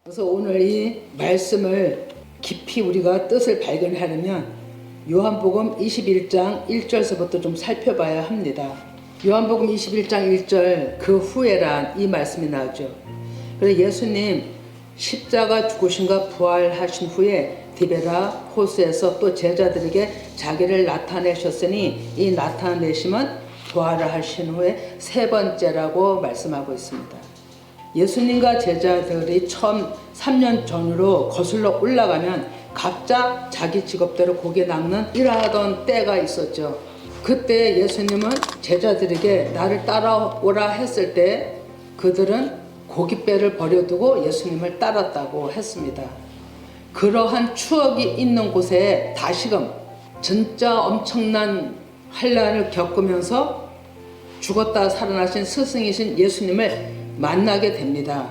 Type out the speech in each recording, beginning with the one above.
그래서 오늘 이 말씀을 깊이 우리가 뜻을 발견하려면 요한복음 21장 1절서부터 좀 살펴봐야 합니다. 요한복음 21장 1절 그 후에란 이 말씀이 나오죠. 그래서 예수님 십자가 죽으신가 부활하신 후에 디베라 호수에서 또 제자들에게 자기를 나타내셨으니 이 나타내심은 부활을 하신 후에 세 번째라고 말씀하고 있습니다. 예수님과 제자들이 처음 3년 전으로 거슬러 올라가면 각자 자기 직업대로 고개 낚는 일하던 때가 있었죠. 그때 예수님은 제자들에게 나를 따라오라 했을 때 그들은 고깃배를 버려두고 예수님을 따랐다고 했습니다. 그러한 추억이 있는 곳에 다시금 진짜 엄청난 환난을 겪으면서 죽었다 살아나신 스승이신 예수님을 만나게 됩니다.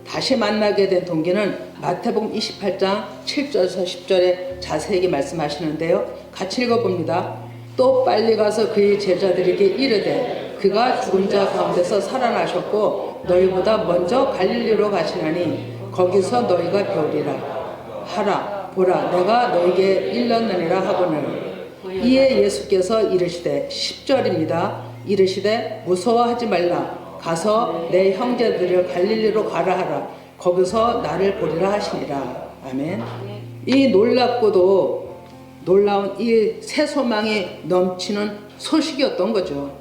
다시 만나게 된 동기는 마태복음 28장 7절에서 10절에 자세히 말씀하시는데요. 같이 읽어봅니다. 또 빨리 가서 그의 제자들에게 이르되 그가 죽은 자 가운데서 살아나셨고 너희보다 먼저 갈릴리로 가시나니 거기서 너희가 배우리라 하라. 보라 내가 너희에게 일렀느니라 하거늘. 이에 예수께서 이르시되 10절입니다. 이르시되 무서워하지 말라. 가서 내 형제들을 갈릴리로 가라 하라. 거기서 나를 보리라 하시니라. 아멘. 이 놀랍고도 놀라운 이 새 소망이 넘치는 소식이었던 거죠.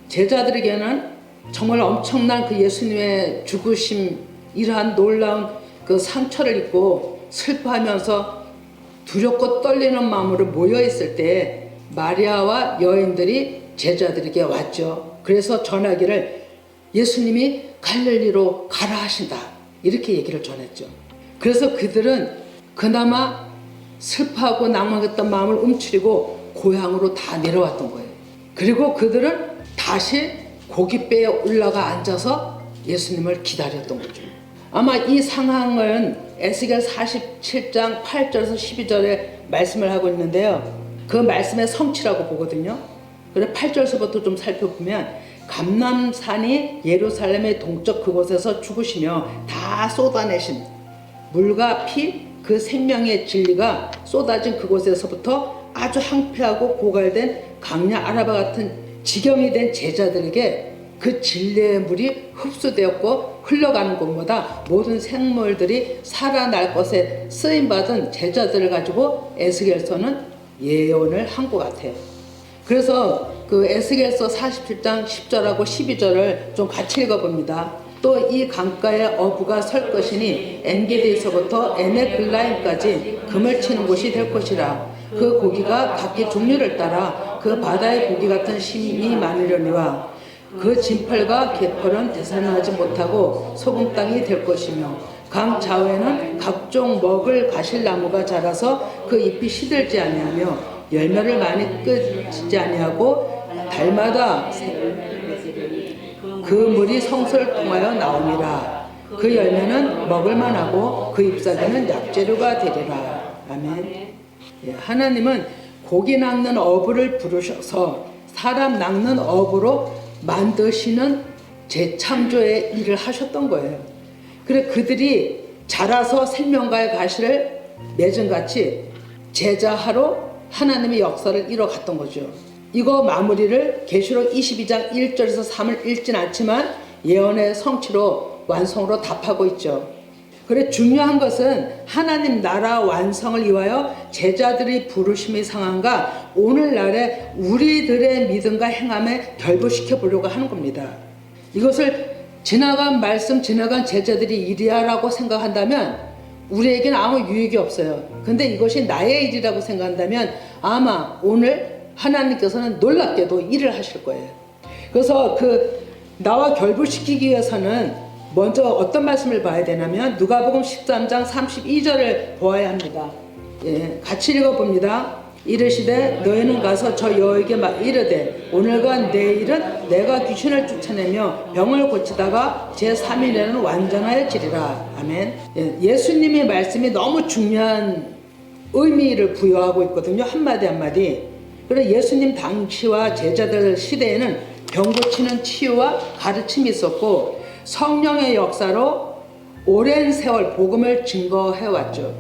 제자들에게는 정말 엄청난 그 예수님의 죽으심 이러한 놀라운 그 상처를 입고 슬퍼하면서 두렵고 떨리는 마음으로 모여 있을 때 마리아와 여인들이 제자들에게 왔죠. 그래서 전하기를 예수님이 갈릴리로 가라 하신다 이렇게 얘기를 전했죠. 그래서 그들은 그나마 슬퍼하고 낭망했던 마음을 움츠리고 고향으로 다 내려왔던 거예요. 그리고 그들은 다시 고깃배에 올라가 앉아서 예수님을 기다렸던 거죠. 아마 이 상황은 에스겔 47장 8절에서 12절에 말씀을 하고 있는데요. 그 말씀의 성취라고 보거든요. 그래서 8절서부터 좀 살펴보면 감람산이 예루살렘의 동쪽 그곳에서 죽으시며 다 쏟아내신 물과 피 그 생명의 진리가 쏟아진 그곳에서부터 아주 황폐하고 고갈된 강야 아라바 같은 지경이 된 제자들에게 그 진리의 물이 흡수되었고 흘러가는 곳마다 모든 생물들이 살아날 것에 쓰임받은 제자들을 가지고 에스겔서는 예언을 한 것 같아요. 그래서 그 에스겔서 47장 10절하고 12절을 좀 같이 읽어봅니다. 또 이 강가에 어부가 설 것이니 엔게디에서부터 에네글라임까지 금을 치는 곳이 될 것이라. 그 고기가 각기 종류를 따라 그 바다의 고기 같은 심이 많으려니와 그 진펄과 개펄은 되살아나지 못하고 소금 땅이 될 것이며 강 좌우에는 각종 먹을 가실나무가 자라서 그 잎이 시들지 아니하며 열매를 많이 끄지 아니하고 달마다 그 물이 성소를 통하여 나오니라. 그 열매는 먹을만하고 그 잎사귀는 약재료가 되리라. 아멘. 예, 하나님은 고기 낚는 어부를 부르셔서 사람 낚는 어부로 만드시는 재창조의 일을 하셨던 거예요. 그래 그들이 자라서 생명과의 가시를 맺은같이 제자하러 하나님의 역사를 이뤄갔던 거죠. 이거 마무리를 계시록 22장 1절에서 3을 읽진 않지만 예언의 성취로 완성으로 답하고 있죠. 그래 중요한 것은 하나님 나라 완성을 위하여 제자들의 부르심의 상황과 오늘날의 우리들의 믿음과 행함에 결부시켜 보려고 하는 겁니다. 이것을 지나간 말씀 지나간 제자들이 일이야라고 생각한다면 우리에게는 아무 유익이 없어요. 근데 이것이 나의 일이라고 생각한다면 아마 오늘 하나님께서는 놀랍게도 일을 하실 거예요. 그래서 그 나와 결부시키기 위해서는 먼저 어떤 말씀을 봐야 되냐면 누가복음 13장 32절을 보아야 합니다. 예, 같이 읽어봅니다. 이르시되 너희는 가서 저 여에게 막 이르되 오늘과 내일은 내가 귀신을 쫓아내며 병을 고치다가 제3일에는 완전하여지리라. 아멘. 예, 예수님의 말씀이 너무 중요한 의미를 부여하고 있거든요. 한마디 한마디. 그래서 예수님 당시와 제자들 시대에는 병 고치는 치유와 가르침이 있었고 성령의 역사로 오랜 세월 복음을 증거해왔죠.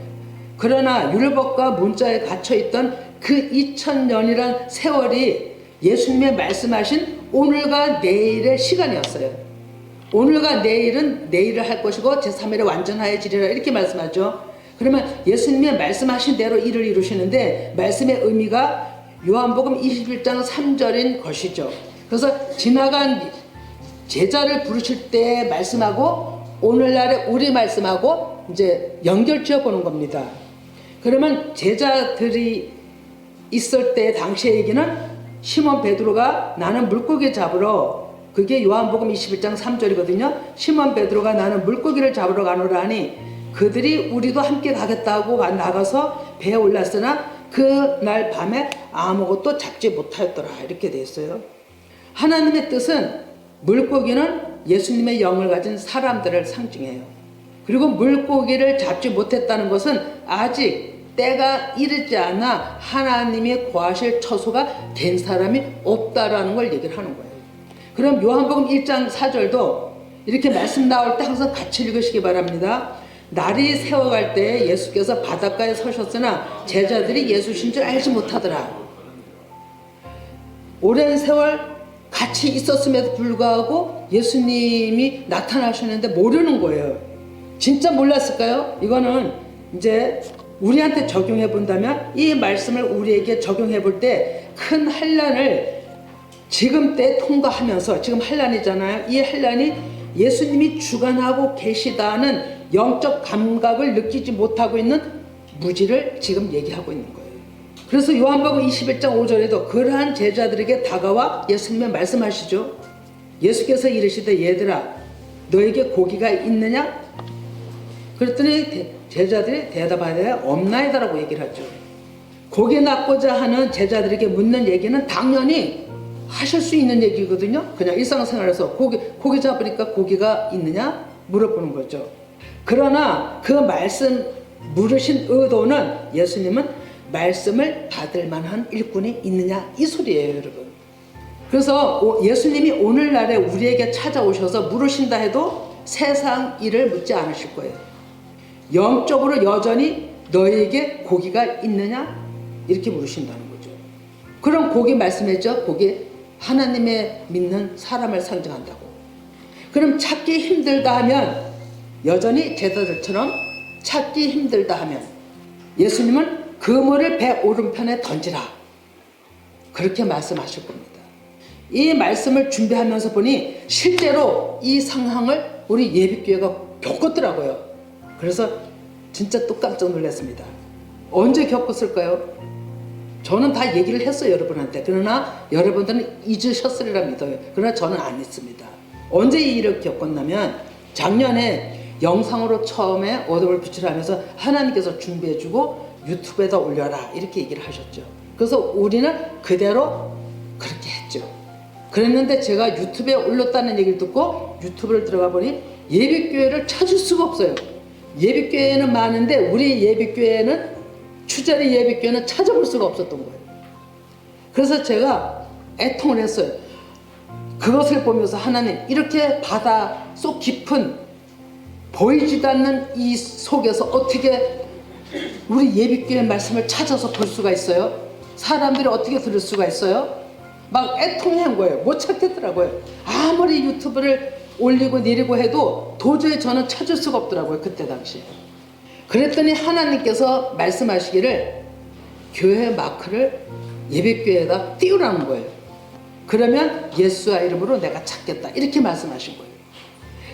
그러나 율법과 문자에 갇혀있던 그 2000년이란 세월이 예수님의 말씀하신 오늘과 내일의 시간이었어요. 오늘과 내일은 내일을 할 것이고 제3일에 완전하여지리라 이렇게 말씀하죠. 그러면 예수님의 말씀하신 대로 일을 이루시는데 말씀의 의미가 요한복음 21장 3절인 것이죠. 그래서 지나간 제자를 부르실 때 말씀하고 오늘날의 우리 말씀하고 이제 연결지어 보는 겁니다. 그러면 제자들이 있을 때 당시의 얘기는 시몬 베드로가 나는 물고기 잡으러, 그게 요한복음 21장 3절이거든요. 시몬 베드로가 나는 물고기를 잡으러 가노라 하니 그들이 우리도 함께 가겠다고 나가서 배에 올랐으나 그날 밤에 아무것도 잡지 못하였더라 이렇게 되어 있어요. 하나님의 뜻은 물고기는 예수님의 영을 가진 사람들을 상징해요. 그리고 물고기를 잡지 못했다는 것은 아직 때가 이르지 않아 하나님이 거하실 처소가 된 사람이 없다라는 걸 얘기를 하는 거예요. 그럼 요한복음 1장 4절도 이렇게 말씀 나올 때 항상 같이 읽으시기 바랍니다. 날이 새어갈 때 예수께서 바닷가에 서셨으나 제자들이 예수신 줄 알지 못하더라. 오랜 세월 같이 있었음에도 불구하고 예수님이 나타나셨는데 모르는 거예요. 진짜 몰랐을까요? 이거는 이제 우리한테 적용해 본다면 이 말씀을 우리에게 적용해 볼 때 큰 환난을 지금 때 통과하면서, 지금 환난이잖아요. 이 환난이 예수님이 주관하고 계시다는 영적 감각을 느끼지 못하고 있는 무지를 지금 얘기하고 있는 거예요. 그래서 요한복음 21장 5절에도 그러한 제자들에게 다가와 예수님의 말씀하시죠. 예수께서 이르시되 얘들아 너에게 고기가 있느냐? 그랬더니 제자들이 대답하되 없나이다라고 얘기를 하죠. 고기 낳고자 하는 제자들에게 묻는 얘기는 당연히 하실 수 있는 얘기거든요. 그냥 일상생활에서 고기 잡으니까 고기가 있느냐 물어보는 거죠. 그러나 그 말씀 물으신 의도는 예수님은 말씀을 받을 만한 일꾼이 있느냐 이 소리예요, 여러분. 그래서 예수님이 오늘날에 우리에게 찾아오셔서 물으신다 해도 세상 일을 묻지 않으실 거예요. 영적으로 여전히 너에게 고기가 있느냐 이렇게 물으신다는 거죠. 그럼 고기 말씀했죠. 고기 하나님의 믿는 사람을 상징한다고. 그럼 찾기 힘들다 하면 여전히 제자들처럼 찾기 힘들다 하면 예수님은 그물을 배 오른편에 던지라 그렇게 말씀하실 겁니다. 이 말씀을 준비하면서 보니 실제로 이 상황을 우리 예비교회가 겪었더라고요. 그래서 진짜 또 깜짝 놀랐습니다. 언제 겪었을까요? 저는 다 얘기를 했어요, 여러분한테. 그러나 여러분들은 잊으셨으리라 믿어요. 그러나 저는 안 했습니다. 언제 이 일을 겪었냐면 작년에 영상으로 처음에 어둠을 빛으로 하면서 하나님께서 준비해주고 유튜브에다 올려라 이렇게 얘기를 하셨죠. 그래서 우리는 그대로 그렇게 했죠. 그랬는데 제가 유튜브에 올렸다는 얘기를 듣고 유튜브를 들어가 보니 예비교회를 찾을 수가 없어요. 예비교회는 많은데 우리 예비교회는 추자리 예비교회는 찾아볼 수가 없었던 거예요. 그래서 제가 애통을 했어요. 그것을 보면서 하나님 이렇게 바다 속 깊은 보이지도 않는 이 속에서 어떻게 우리 예비교회 말씀을 찾아서 볼 수가 있어요? 사람들이 어떻게 들을 수가 있어요? 막 애통한 거예요. 못 찾겠더라고요. 아무리 유튜브를 올리고 내리고 해도 도저히 저는 찾을 수가 없더라고요. 그때 당시에. 그랬더니 하나님께서 말씀하시기를 교회 마크를 예배교회에다 띄우라는 거예요. 그러면 예수와 이름으로 내가 찾겠다 이렇게 말씀하신 거예요.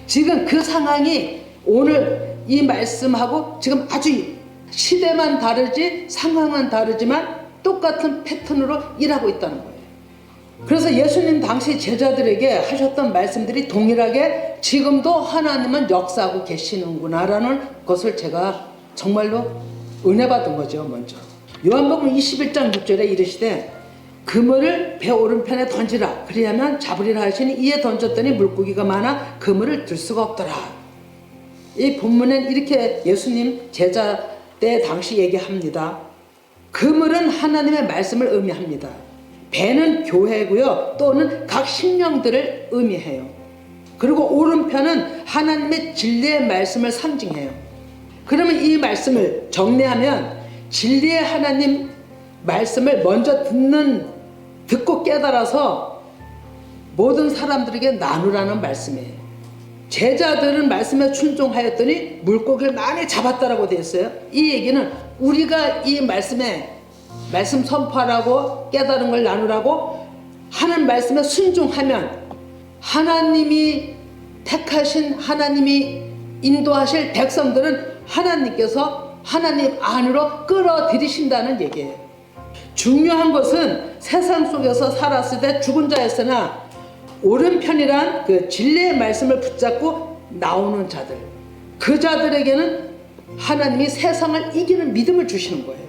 지금 그 상황이 오늘 이 말씀하고 지금 아주 시대만 다르지 상황은 다르지만 똑같은 패턴으로 일하고 있다는 거예요. 그래서 예수님 당시 제자들에게 하셨던 말씀들이 동일하게 지금도 하나님은 역사하고 계시는구나라는 것을 제가 정말로 은혜 받은 거죠. 먼저 요한복음 21장 6절에 이르시되 그물을 배 오른편에 던지라 그리하면 잡으리라 하시니 이에 던졌더니 물고기가 많아 그물을 들 수가 없더라. 이 본문엔 이렇게 예수님 제자 때 당시 얘기합니다. 그물은 하나님의 말씀을 의미합니다. 배는 교회고요. 또는 각 심령들을 의미해요. 그리고 오른편은 하나님의 진리의 말씀을 상징해요. 그러면 이 말씀을 정리하면 진리의 하나님 말씀을 먼저 듣고 깨달아서 모든 사람들에게 나누라는 말씀이에요. 제자들은 말씀에 순종하였더니 물고기를 많이 잡았다라고 되어 있어요. 이 얘기는 우리가 이 말씀에 말씀 선포하라고 깨달은 걸 나누라고 하는 말씀에 순종하면 하나님이 택하신, 하나님이 인도하실 백성들은 하나님께서 하나님 안으로 끌어들이신다는 얘기예요. 중요한 것은 세상 속에서 살았을 때 죽은 자였으나 오른편이란 그 진리의 말씀을 붙잡고 나오는 자들, 그 자들에게는 하나님이 세상을 이기는 믿음을 주시는 거예요.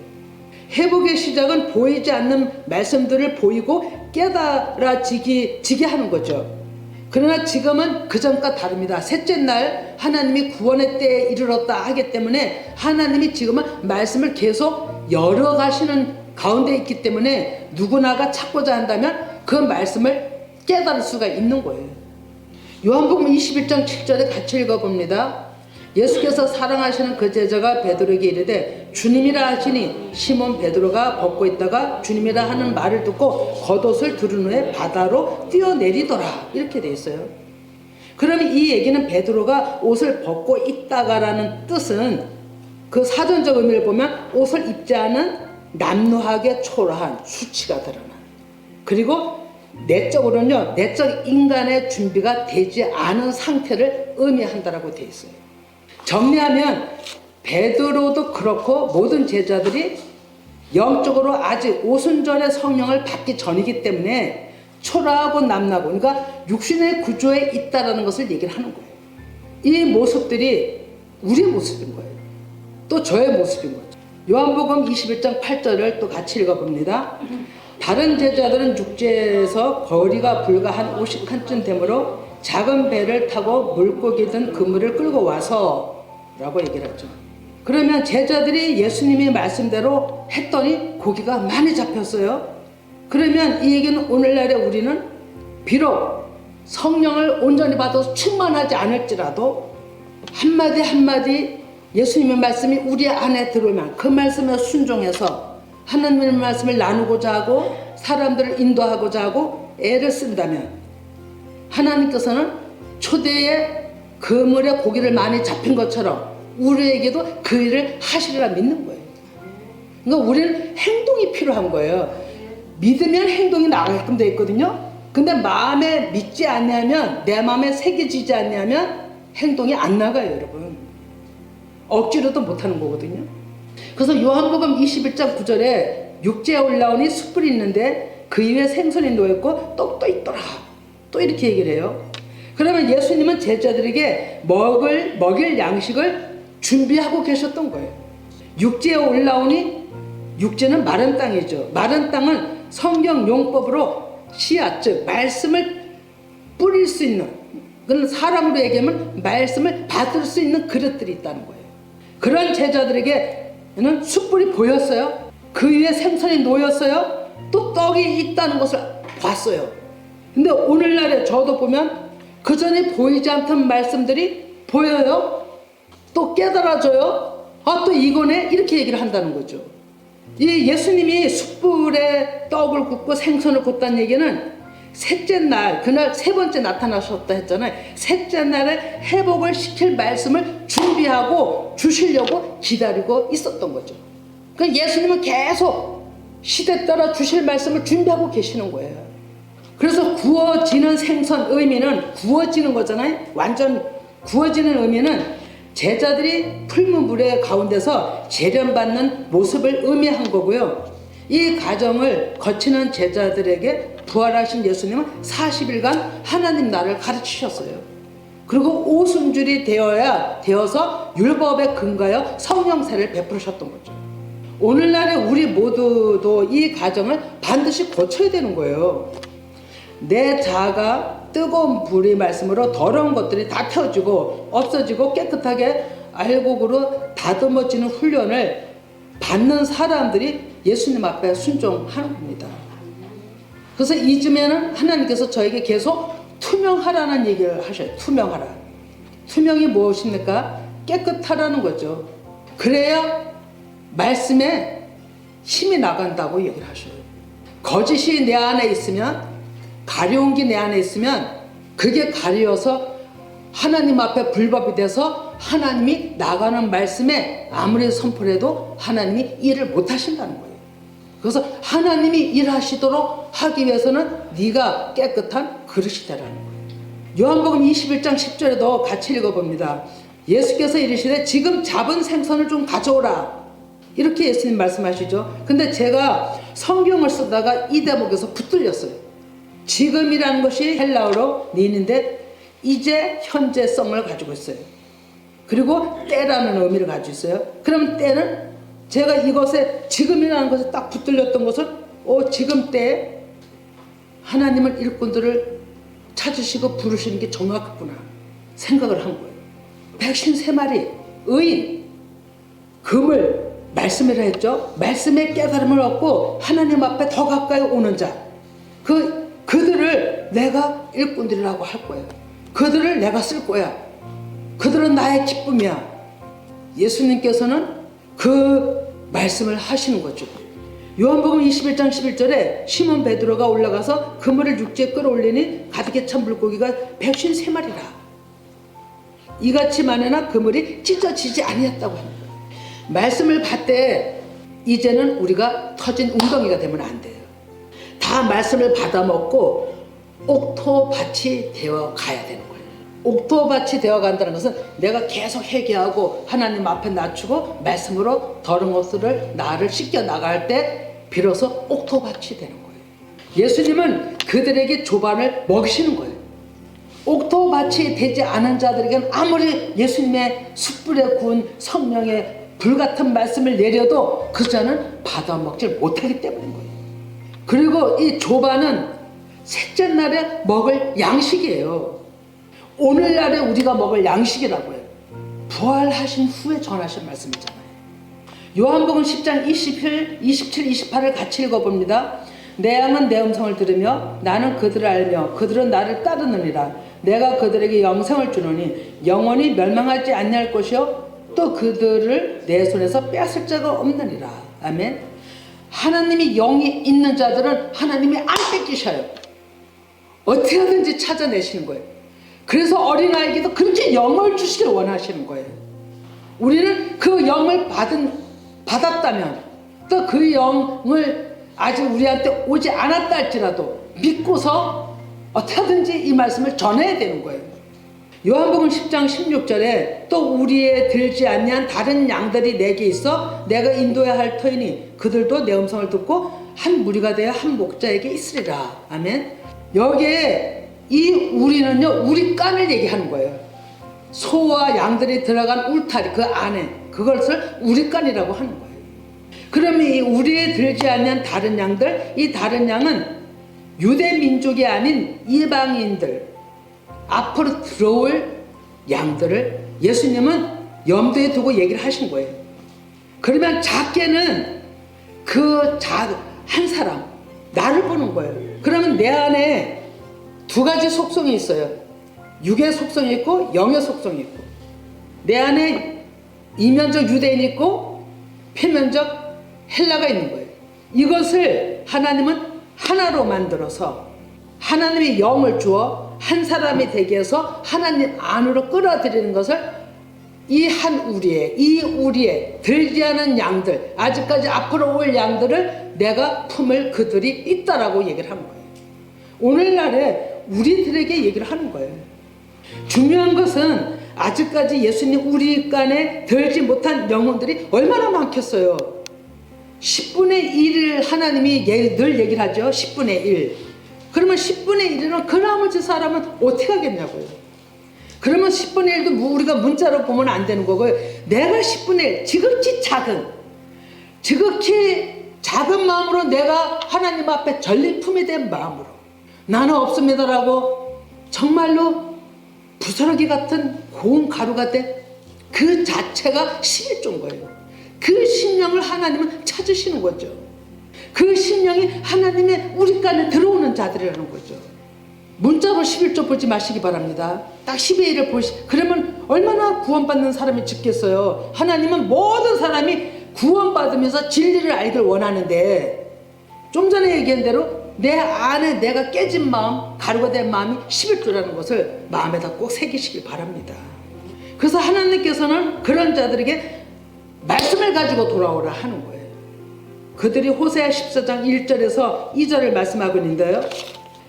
회복의 시작은 보이지 않는 말씀들을 보이고 깨달아지게 하는 거죠. 그러나 지금은 그전과 다릅니다. 셋째 날 하나님이 구원의 때에 이르렀다 하기 때문에 하나님이 지금은 말씀을 계속 열어가시는 가운데 있기 때문에 누구나가 찾고자 한다면 그 말씀을 깨달을 수가 있는 거예요. 요한복음 21장 7절에 같이 읽어봅니다. 예수께서 사랑하시는 그 제자가 베드로에게 이르되 주님이라 하시니 시몬 베드로가 벗고 있다가 주님이라 하는 말을 듣고 겉옷을 두른 후에 바다로 뛰어내리더라, 이렇게 돼 있어요. 그러면 이 얘기는 베드로가 옷을 벗고 있다가라는 뜻은 그 사전적 의미를 보면 옷을 입지 않은 남루하게 초라한 수치가 드러나, 그리고 내적으로는요, 내적 인간의 준비가 되지 않은 상태를 의미한다라고 되어 있어요. 정리하면 베드로도 그렇고 모든 제자들이 영적으로 아직 오순절의 성령을 받기 전이기 때문에 초라하고 남나고, 그러니까 육신의 구조에 있다라는 것을 얘기를 하는 거예요. 이 모습들이 우리의 모습인 거예요. 또 저의 모습인 거죠. 요한복음 21장 8절을 또 같이 읽어봅니다. 다른 제자들은 육지에서 거리가 불과 한 50칸쯤 되므로 작은 배를 타고 물고기 든 그물을 끌고 와서 라고 얘기를 하죠. 그러면 제자들이 예수님이 말씀대로 했더니 고기가 많이 잡혔어요. 그러면 이 얘기는 오늘날에 우리는 비록 성령을 온전히 받아서 충만하지 않을지라도 한마디 한마디 예수님의 말씀이 우리 안에 들어오면 그 말씀에 순종해서 하나님의 말씀을 나누고자 하고 사람들을 인도하고자 하고 애를 쓴다면 하나님께서는 초대에 그물에 고기를 많이 잡힌 것처럼 우리에게도 그 일을 하시리라 믿는 거예요. 그러니까 우리는 행동이 필요한 거예요. 믿으면 행동이 나가게끔 되어 있거든요. 근데 마음에 믿지 않냐면, 내 마음에 새겨지지 않냐면 행동이 안 나가요, 여러분. 억지로도 못하는 거거든요. 그래서 요한복음 21장 9절에 육지에 올라오니 숯불이 있는데 그 위에 생선이 놓여있고 떡도 있더라, 또 이렇게 얘기를 해요. 그러면 예수님은 제자들에게 먹일 양식을 준비하고 계셨던 거예요. 육지에 올라오니, 육지는 마른 땅이죠. 마른 땅은 성경 용법으로 씨앗, 즉 말씀을 뿌릴 수 있는, 그런 사람으로 얘기하면 말씀을 받을 수 있는 그릇들이 있다는 거예요. 그런 제자들에게는 숯불이 보였어요. 그 위에 생선이 놓였어요. 또 떡이 있다는 것을 봤어요. 근데 오늘날에 저도 보면 그 전에 보이지 않던 말씀들이 보여요. 또 깨달아져요. 아, 또 이거네, 이렇게 얘기를 한다는 거죠. 이 예수님이 숯불에 떡을 굽고 생선을 굽다는 얘기는 셋째 날, 그날 세 번째 나타나셨다 했잖아요. 셋째 날에 회복을 시킬 말씀을 준비하고 주시려고 기다리고 있었던 거죠. 그러니까 예수님은 계속 시대 따라 주실 말씀을 준비하고 계시는 거예요. 그래서 구워지는 생선 의미는 구워지는 거잖아요. 완전 구워지는 의미는 제자들이 풀문 물의 가운데서 재련받는 모습을 의미한 거고요. 이 과정을 거치는 제자들에게 부활하신 예수님은 40일간 하나님 나라를 가르치셨어요. 그리고 오순절이 되어서 율법에 근거하여 성령세를 베푸셨던 거죠. 오늘날에 우리 모두도 이 과정을 반드시 거쳐야 되는 거예요. 내 자아가 뜨거운 불의 말씀으로 더러운 것들이 다 태워지고 없어지고 깨끗하게 알곡으로 다듬어지는 훈련을 받는 사람들이 예수님 앞에 순종하는 겁니다. 그래서 이쯤에는 하나님께서 저에게 계속 투명하라는 얘기를 하셔요. 투명하라. 투명이 무엇입니까? 깨끗하라는 거죠. 그래야 말씀에 힘이 나간다고 얘기를 하셔요. 거짓이 내 안에 있으면, 가려운 게 내 안에 있으면 그게 가려서 하나님 앞에 불법이 돼서 하나님이 나가는 말씀에 아무리 선포를 해도 하나님이 일을 못 하신다는 거예요. 그래서 하나님이 일하시도록 하기 위해서는 네가 깨끗한 그릇이 되라는 거예요. 요한복음 21장 10절에도 같이 읽어봅니다. 예수께서 이르시되 지금 잡은 생선을 좀 가져오라. 이렇게 예수님 말씀하시죠. 근데 제가 성경을 쓰다가 이 대목에서 붙들렸어요. 지금이라는 것이 헬라어로 니인데 이제 현재성을 가지고 있어요. 그리고 때라는 의미를 가지고 있어요. 그럼 때는 제가 이것에 지금이라는 것에 딱 붙들렸던 것은 지금 때에 하나님은 일꾼들을 찾으시고 부르시는 게 정확했구나 생각을 한 거예요. 153마리 의인 금을 말씀이라 했죠. 말씀의 깨달음을 얻고 하나님 앞에 더 가까이 오는 자 그들을 내가 일꾼들이라고 할 거예요. 그들을 내가 쓸 거야. 그들은 나의 기쁨이야. 예수님께서는 그 말씀을 하시는 거죠. 요한복음 21장 11절에 시몬 베드로가 올라가서 그물을 육지에 끌어올리니 가득히 찬 물고기가 153마리라. 이같이 많으나 그물이 찢어지지 아니했다고 합니다. 말씀을 받되 이제는 우리가 터진 웅덩이가 되면 안 돼요. 다 말씀을 받아먹고 옥토밭이 되어 가야 되는 거예요. 옥토밭이 되어 간다는 것은 내가 계속 회개하고 하나님 앞에 낮추고 말씀으로 더러운 것들을 나를 씻겨 나갈 때 비로소 옥토밭이 되는 거예요. 예수님은 그들에게 조반을 먹이시는 거예요. 옥토밭이 되지 않은 자들에게는 아무리 예수님의 숯불에 구운 성령의 불같은 말씀을 내려도 그 자는 받아먹지 못하기 때문인 거예요. 그리고 이 조반은 셋째 날에 먹을 양식이에요. 오늘날에 우리가 먹을 양식이라고 해요. 부활하신 후에 전하신 말씀이잖아요. 요한복음 10장 27, 28을 같이 읽어봅니다. 내 양은 내 음성을 들으며 나는 그들을 알며 그들은 나를 따르느니라. 내가 그들에게 영생을 주노니 영원히 멸망하지 아니할 것이요 또 그들을 내 손에서 빼앗을 자가 없느니라. 아멘. 하나님이 영이 있는 자들은 하나님이 안 뺏기셔요. 어떻게 하든지 찾아내시는 거예요. 그래서 어린아이에게도 그렇게 영을 주시길 원하시는 거예요. 우리는 그 영을 받았다면 또 그 영을 아직 우리한테 오지 않았다 할지라도 믿고서 어떻게 하든지 이 말씀을 전해야 되는 거예요. 요한복음 10장 16절에 또 우리의 들지 아니한 다른 양들이 내게 있어 내가 인도해야 할 터이니 그들도 내 음성을 듣고 한 무리가 되어 한 목자에게 있으리라. 아멘. 여기에 이 우리는요 우리 깐을 얘기하는 거예요. 소와 양들이 들어간 울타리 그 안에 그것을 우리 깐이라고 하는 거예요. 그러면 이 우리의 들지 아니한 다른 양들, 이 다른 양은 유대 민족이 아닌 이방인들 앞으로 들어올 양들을 예수님은 염두에 두고 얘기를 하신 거예요. 그러면 작게는 한 사람 나를 보는 거예요. 그러면 내 안에 두 가지 속성이 있어요. 육의 속성이 있고 영의 속성이 있고 내 안에 이면적 유대인이 있고 표면적 헬라가 있는 거예요. 이것을 하나님은 하나로 만들어서 하나님의 영을 주어 한 사람이 되게 해서 하나님 안으로 끌어들이는 것을 이 우리의 들지 않은 양들 아직까지 앞으로 올 양들을 내가 품을 그들이 있다라고 얘기를 하는 거예요. 오늘날에 우리들에게 얘기를 하는 거예요. 중요한 것은 아직까지 예수님 우리 간에 들지 못한 영혼들이 얼마나 많겠어요. 10분의 1을 하나님이 늘 얘기를 하죠. 10분의 1. 그러면 10분의 1은 그 나머지 사람은 어떻게 하겠냐고요. 그러면 10분의 1도 우리가 문자로 보면 안 되는 거고요. 내가 10분의 1 지극히 작은 마음으로 내가 하나님 앞에 전리품이 된 마음으로 나는 없습니다라고 정말로 부스러기 같은 고운 가루가 된 그 자체가 11조인 거예요. 그 심령을 하나님은 찾으시는 거죠. 그 심령이 하나님의 우리 간에 들어오는 자들이라는 거죠. 문자로 11조 보지 마시기 바랍니다. 딱 10의 1을 그러면 얼마나 구원받는 사람이 죽겠어요. 하나님은 모든 사람이 구원받으면서 진리를 알기를 원하는데, 좀 전에 얘기한 대로 내 안에 내가 깨진 마음, 가루가 된 마음이 11조라는 것을 마음에다 꼭 새기시길 바랍니다. 그래서 하나님께서는 그런 자들에게 말씀을 가지고 돌아오라 하는 거예요. 그들이 호세아 14장 1절에서 2절을 말씀하고 있는데요.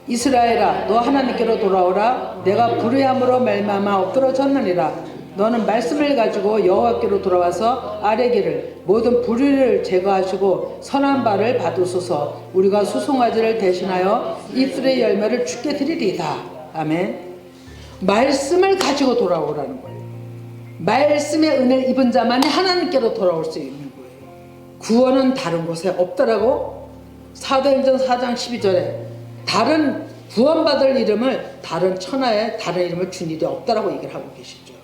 이스라엘아, 너 하나님께로 돌아오라. 내가 불의함으로 말미암아 엎드러졌느니라. 너는 말씀을 가지고 여호와께로 돌아와서 아뢰기를 모든 불의를 제거하시고 선한 바를 받으소서. 우리가 수송아지를 대신하여 잎술의 열매를 주께 드리리이다. 아멘. 말씀을 가지고 돌아오라는 거예요. 말씀의 은혜를 입은 자만이 하나님께로 돌아올 수 있는 거예요. 구원은 다른 곳에 없더라고. 사도행전 4장 12절에 다른 구원받을 이름을 다른 천하에 다른 이름을 준 일이 없다라고 얘기를 하고 계시죠.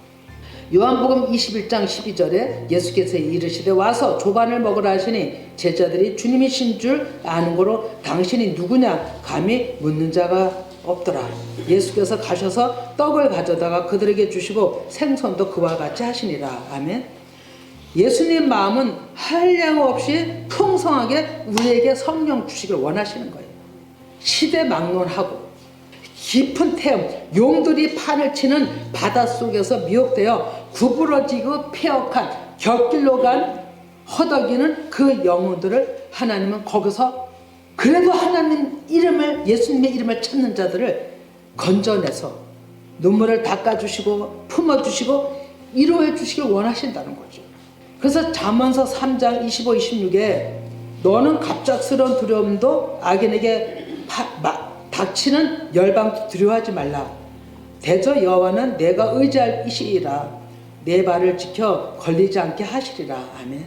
요한복음 21장 12절에 예수께서 이르시되 와서 조반을 먹으라 하시니 제자들이 주님이신 줄 아는 거로 당신이 누구냐 감히 묻는 자가 없더라. 예수께서 가셔서 떡을 가져다가 그들에게 주시고 생선도 그와 같이 하시니라. 아멘. 예수님 마음은 한량 없이 풍성하게 우리에게 성령 주시길 원하시는 거예요. 시대 막론하고 깊은 태움, 용들이 판을 치는 바닷속에서 미혹되어 구부러지고 폐역한 곁길로 간 허덕이는 그 영혼들을 하나님은 거기서 그래도 하나님 이름을, 예수님의 이름을 찾는 자들을 건져내서 눈물을 닦아주시고 품어주시고 위로해 주시길 원하신다는 거죠. 그래서 잠언서 3장 25, 26에 너는 갑작스러운 두려움도 악인에게 닥치는 열방도 두려워하지 말라. 대저 여호와는 내가 의지할 이시이라. 내 발을 지켜 걸리지 않게 하시리라. 아멘.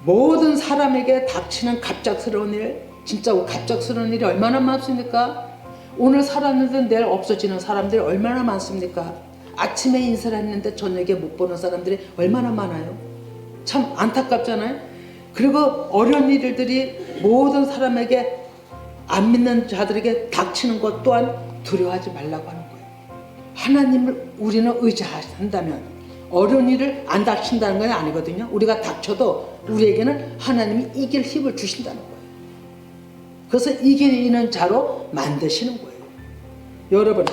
모든 사람에게 닥치는 갑작스러운 일, 진짜 갑작스러운 일이 얼마나 많습니까? 오늘 살았는데 내일 없어지는 사람들이 얼마나 많습니까? 아침에 인사를 했는데 저녁에 못 보는 사람들이 얼마나 많아요? 참 안타깝잖아요. 그리고 어려운 일들이 모든 사람에게 안 믿는 자들에게 닥치는 것 또한 두려워하지 말라고 하는 거예요. 하나님을 우리는 의지한다면 어려운 일을 안 닥친다는 건 아니거든요. 우리가 닥쳐도 우리에게는 하나님이 이길 힘을 주신다는 거예요. 그래서 이기는 자로 만드시는 거예요. 여러분,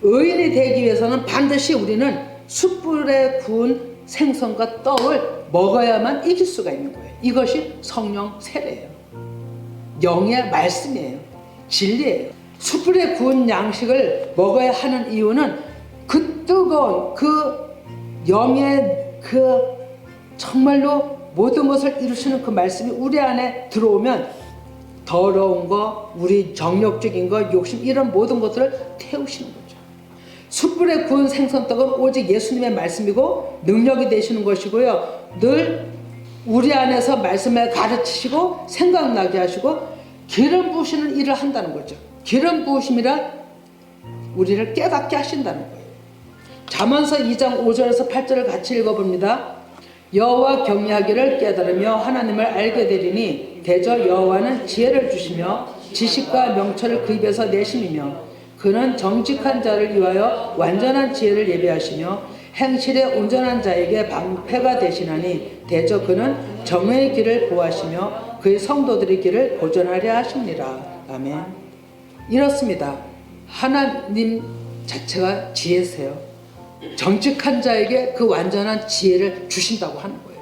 의인이 되기 위해서는 반드시 우리는 숯불에 구운 생선과 떡을 먹어야만 이길 수가 있는 거예요. 이것이 성령 세례예요. 영의 말씀이에요. 진리예요. 숯불에 구운 양식을 먹어야 하는 이유는 그 뜨거운 그 영의 그 정말로 모든 것을 이루시는 그 말씀이 우리 안에 들어오면 더러운 거, 우리 정욕적인 거, 욕심 이런 모든 것들을 태우시는 거죠. 숯불에 구운 생선떡은 오직 예수님의 말씀이고 능력이 되시는 것이고요. 늘 우리 안에서 말씀을 가르치시고 생각나게 하시고 기름 부으시는 일을 한다는 거죠. 기름 부으심이란 우리를 깨닫게 하신다는 거예요. 잠언서 2장 5절에서 8절을 같이 읽어봅니다. 여호와 경외하기를 깨달으며 하나님을 알게 되리니 대저 여호와는 지혜를 주시며 지식과 명철을 그 입에서 내심이며 그는 정직한 자를 위하여 완전한 지혜를 예비하시며 행실에 온전한 자에게 방패가 되시나니 대저 그는 정의의 길을 보호하시며 그의 성도들의 길을 보존하려 하십니다. 아멘. 이렇습니다. 하나님 자체가 지혜세요. 정직한 자에게 그 완전한 지혜를 주신다고 하는 거예요.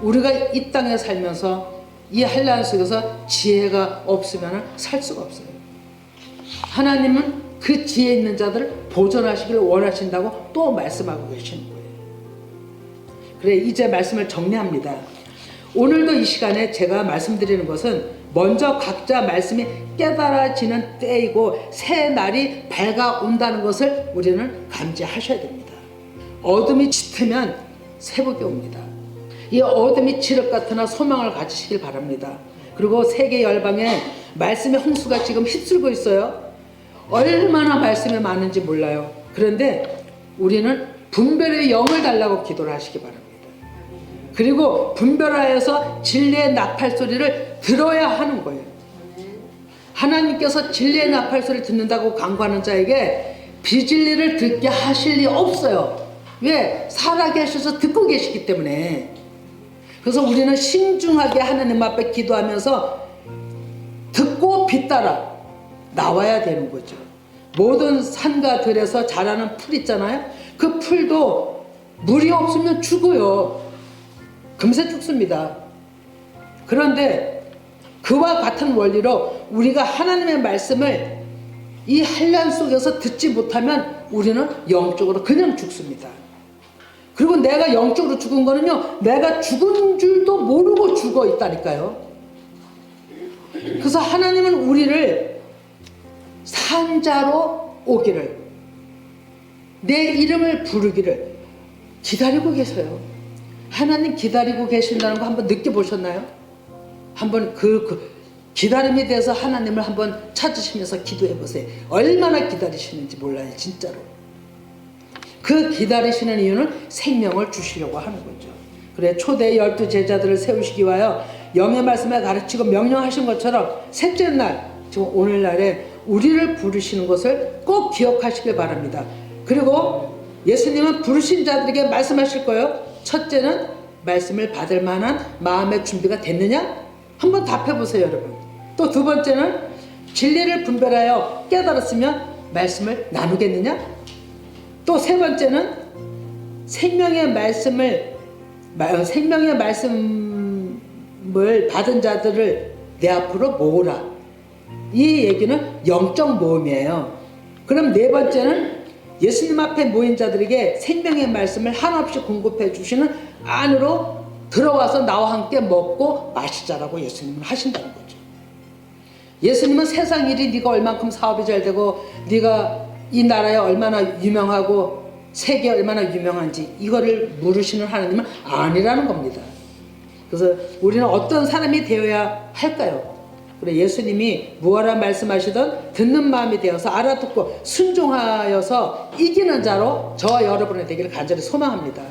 우리가 이 땅에 살면서 이 한란 속에서 지혜가 없으면 살 수가 없어요. 하나님은 그 지혜 있는 자들을 보존하시기를 원하신다고 또 말씀하고 계시는 거예요. 그래, 이제 말씀을 정리합니다. 오늘도 이 시간에 제가 말씀드리는 것은 먼저 각자 말씀이 깨달아지는 때이고 새 날이 밝아온다는 것을 우리는 감지하셔야 됩니다. 어둠이 짙으면 새벽이 옵니다. 이 어둠이 지륵 같으나 소망을 가지시길 바랍니다. 그리고 세계 열방에 말씀의 홍수가 지금 휩쓸고 있어요. 얼마나 말씀이 많은지 몰라요. 그런데 우리는 분별의 영을 달라고 기도를 하시기 바랍니다. 그리고 분별하여서 진리의 나팔 소리를 들어야 하는 거예요. 하나님께서 진리의 나팔소리를 듣는다고 강구하는 자에게 비진리를 듣게 하실 리 없어요. 왜? 살아계셔서 듣고 계시기 때문에. 그래서 우리는 신중하게 하나님 앞에 기도하면서 듣고 빛따라 나와야 되는 거죠. 모든 산과 들에서 자라는 풀 있잖아요. 그 풀도 물이 없으면 죽어요. 금세 죽습니다. 그런데 그와 같은 원리로 우리가 하나님의 말씀을 이 한란 속에서 듣지 못하면 우리는 영적으로 그냥 죽습니다. 그리고 내가 영적으로 죽은 거는요, 내가 죽은 줄도 모르고 죽어 있다니까요. 그래서 하나님은 우리를 산자로 오기를, 내 이름을 부르기를 기다리고 계세요. 하나님 기다리고 계신다는 거 한번 느껴보셨나요? 한번 그 기다림에 대해서 하나님을 한번 찾으시면서 기도해 보세요. 얼마나 기다리시는지 몰라요, 진짜로. 그 기다리시는 이유는 생명을 주시려고 하는 거죠. 그래, 초대 12 제자들을 세우시기 위하여 영의 말씀을 가르치고 명령하신 것처럼 셋째 날, 지금 오늘날에 우리를 부르시는 것을 꼭 기억하시길 바랍니다. 그리고 예수님은 부르신 자들에게 말씀하실 거예요. 첫째는 말씀을 받을 만한 마음의 준비가 됐느냐? 한번 답해 보세요, 여러분. 또 두 번째는 진리를 분별하여 깨달았으면 말씀을 나누겠느냐? 또 세 번째는 생명의 말씀을 받은 자들을 내 앞으로 모으라. 이 얘기는 영적 모임이에요. 그럼 네 번째는 예수님 앞에 모인 자들에게 생명의 말씀을 한없이 공급해 주시는 안으로 들어와서 나와 함께 먹고 마시자라고 예수님은 하신다는 거죠. 예수님은 세상 일이 네가 얼만큼 사업이 잘 되고 네가 이 나라에 얼마나 유명하고 세계에 얼마나 유명한지 이거를 물으시는 하나님은 아니라는 겁니다. 그래서 우리는 어떤 사람이 되어야 할까요? 그래, 예수님이 무엇라 말씀하시던 듣는 마음이 되어서 알아듣고 순종하여서 이기는 자로 저와 여러분이 되기를 간절히 소망합니다.